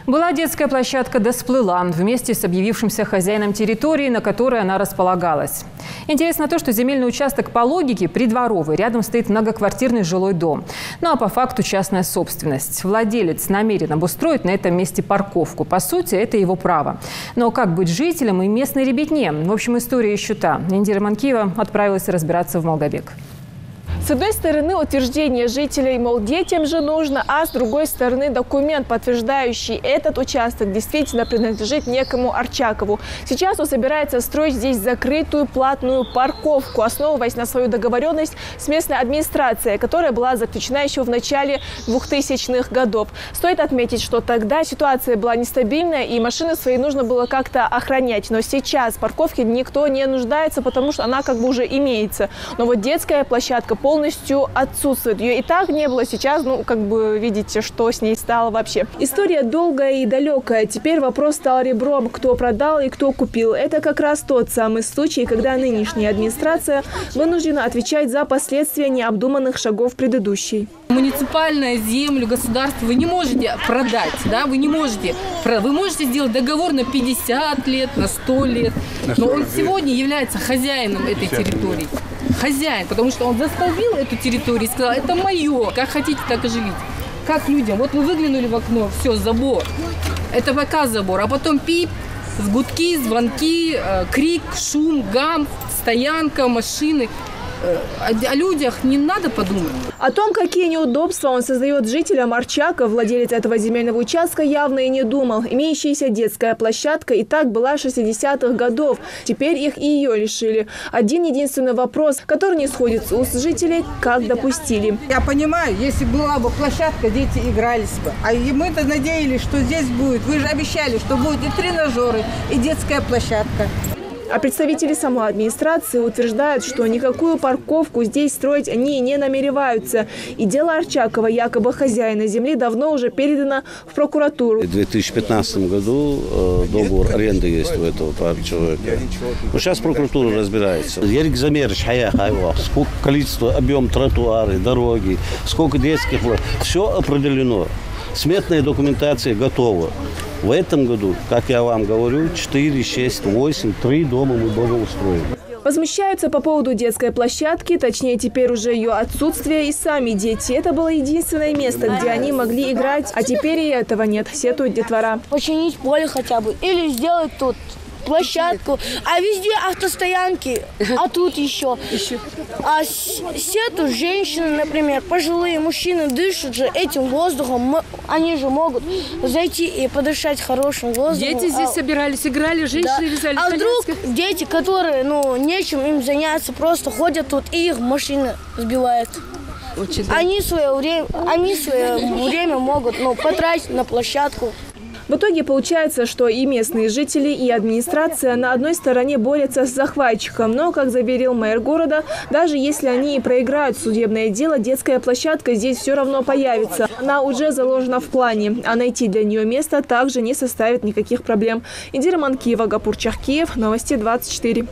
Была детская площадка, да сплыла вместе с объявившимся хозяином территории, на которой она располагалась. Интересно то, что земельный участок по логике придворовый. Рядом стоит многоквартирный жилой дом. Ну а по факту частная собственность. Владелец намерен обустроить на этом месте парковку. По сути, это его право. Но как быть жителям и местной ребятне? В общем, история еще та. Индира Манкиева отправилась разбираться в Малгобек. С одной стороны, утверждение жителей, мол, детям же нужно, а с другой стороны, документ, подтверждающий этот участок, действительно принадлежит некому Арчакову. Сейчас он собирается строить здесь закрытую платную парковку, основываясь на свою договоренность с местной администрацией, которая была заключена еще в начале 2000-х годов. Стоит отметить, что тогда ситуация была нестабильная, и машины свои нужно было как-то охранять. Но сейчас в парковке никто не нуждается, потому что она как бы уже имеется. Но вот детская площадка полностью отсутствует. Ее и так не было, сейчас, как бы видите, что с ней стало вообще. История долгая и далекая. Теперь вопрос стал ребром, кто продал и кто купил. Это как раз тот самый случай, когда нынешняя администрация вынуждена отвечать за последствия необдуманных шагов предыдущей. Муниципальную землю, государство вы не можете продать, да, вы не можете. Вы можете сделать договор на 50 лет, на 100 лет, но он сегодня является хозяином этой территории. Хозяин, потому что он застолбил эту территорию и сказал, это мое, как хотите, так и живите. Как людям, вот мы выглянули в окно, все, забор, это пока забор, а потом пип, гудки, звонки, крик, шум, гам, стоянка, машины. О людях не надо подумать. О том, какие неудобства он создает жителям Арчака, владелец этого земельного участка явно и не думал. Имеющаяся детская площадка и так была 60-х годов. Теперь их и ее лишили. Один единственный вопрос, который не сходит с уст жителей, как допустили. Я понимаю, если была бы площадка, дети игрались бы. А мы-то надеялись, что здесь будет. Вы же обещали, что будут и тренажеры, и детская площадка. А представители самой администрации утверждают, что никакую парковку здесь строить они не намереваются. И дело Арчакова, якобы хозяина земли, давно уже передано в прокуратуру. В 2015 году договор аренды есть у этого человека. Но сейчас прокуратура разбирается. Сколько количество, объем тротуары, дороги, сколько детских. Все определено. Сметная документация готова. В этом году, как я вам говорю, 4, 6, 8, 3 дома мы благоустроим. Возмущаются по поводу детской площадки, точнее теперь уже ее отсутствие, и сами дети. Это было единственное место, где они могли играть, а теперь и этого нет, сетует детвора. Починить поле хотя бы или сделать тут площадку, а везде автостоянки, а тут еще. А сету женщины, например, пожилые мужчины дышат же этим воздухом, они же могут зайти и подышать хорошим воздухом. Дети здесь собирались, играли, женщины вязали. А вдруг дети, которые, нечем им заняться, просто ходят тут и их машины сбивают. Они свое время могут потратить на площадку. В итоге получается, что и местные жители, и администрация на одной стороне борются с захватчиком. Но, как заверил мэр города, даже если они и проиграют судебное дело, детская площадка здесь все равно появится. Она уже заложена в плане, а найти для нее место также не составит никаких проблем. Индира Манкиева, Гапур Чахкиев, Новости 24.